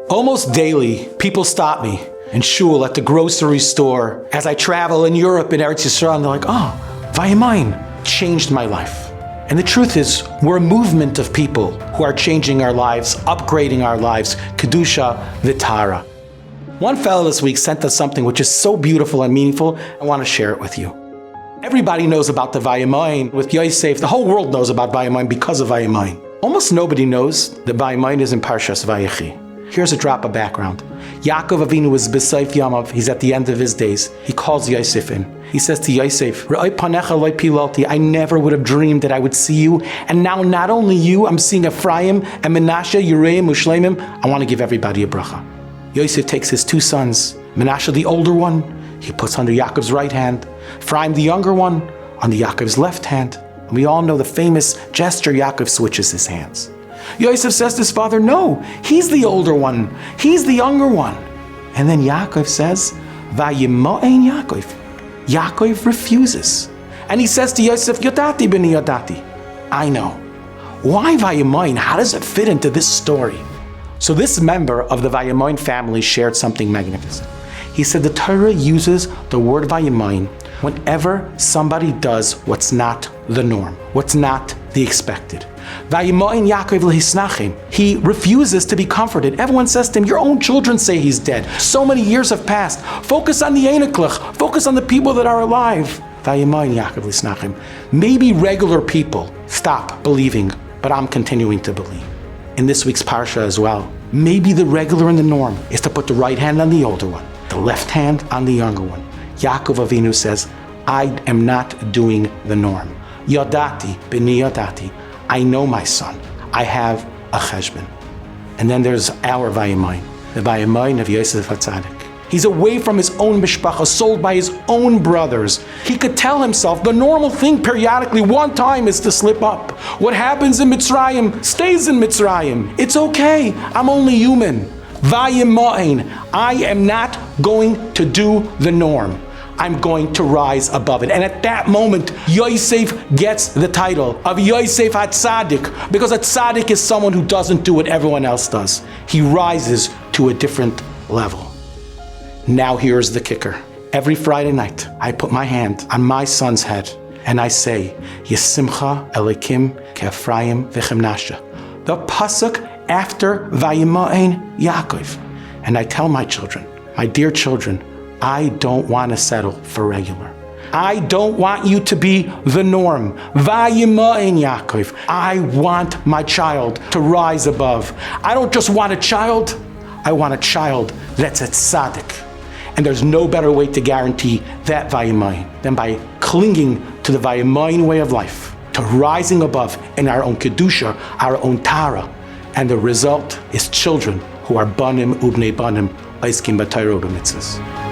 Almost daily, people stop me in shul, at the grocery store, as I travel in Europe and Eretz Yisrael, and they're like, oh, Vayamayim changed my life. And the truth is, we're a movement of people who are changing our lives, upgrading our lives, Kedusha V'Tara. One fellow this week sent us something which is so beautiful and meaningful, I want to share it with you. Everybody knows about the Vayamayim with Yosef. The whole world knows about Vayamayim because of Vayamayim. Almost nobody knows that Vayamayim is in Parshas Vayechi. Here's a drop of background. Yaakov Avinu is B'Seif Yamav. He's at the end of his days. He calls Yosef in. He says to Yosef, Re'ai panecha lo pilalti. I never would have dreamed that I would see you. And now not only you, I'm seeing Ephraim and Menashe, Yereim, Ushleimim. I want to give everybody a bracha. Yosef takes his two sons, Menashe the older one, he puts under Yaakov's right hand. Ephraim the younger one, on the Yaakov's left hand. And we all know the famous gesture, Yaakov switches his hands. Yosef says to his father, no, he's the older one. He's the younger one. And then Yaakov says, Vayimo'ein Yaakov. Yaakov refuses. And he says to Yosef, Yodati b'ni Yodati. I know. Why Vayimo'ein? How does it fit into this story? So this member of the Vayimo'ein family shared something magnificent. He said the Torah uses the word Vayimo'ein whenever somebody does what's not the norm, what's not the expected. Vayimo'ein Yaakov lehisnachim. He refuses to be comforted. Everyone says to him, your own children say he's dead. So many years have passed. Focus on the Einiklach. Focus on the people that are alive. Vayimo'ein Yaakov lehisnachim. Maybe regular people stop believing, but I'm continuing to believe. In this week's Parsha as well, maybe the regular and the norm is to put the right hand on the older one, the left hand on the younger one. Yaakov Avinu says, I am not doing the norm. Yodati b'ni Yodati. I know my son. I have a cheshbon. And then there's our Vayamayim, the Vayamayim of Yosef HaTzadik. He's away from his own mishpacha, sold by his own brothers. He could tell himself the normal thing periodically, one time, is to slip up. What happens in Mitzrayim stays in Mitzrayim. It's okay. I'm only human. Vayamayim. I am not going to do the norm. I'm going to rise above it. And at that moment, Yosef gets the title of Yosef HaTzadik, because a tzaddik is someone who doesn't do what everyone else does. He rises to a different level. Now here's the kicker. Every Friday night, I put my hand on my son's head and I say, Yesimcha Elikim Ke'Ephraim V'Chemnashe. The pasuk after Vayimayim Yaakov. And I tell my children, my dear children, I don't want to settle for regular. I don't want you to be the norm. Vayimayim Yaakov. I want my child to rise above. I don't just want a child, I want a child that's a tzaddik. And there's no better way to guarantee that Vayimayim than by clinging to the Vayimayim way of life, to rising above in our own Kedusha, our own Tara. And the result is children who are banim ubnei banim, oiskim b'Torah u'b'mitzvos.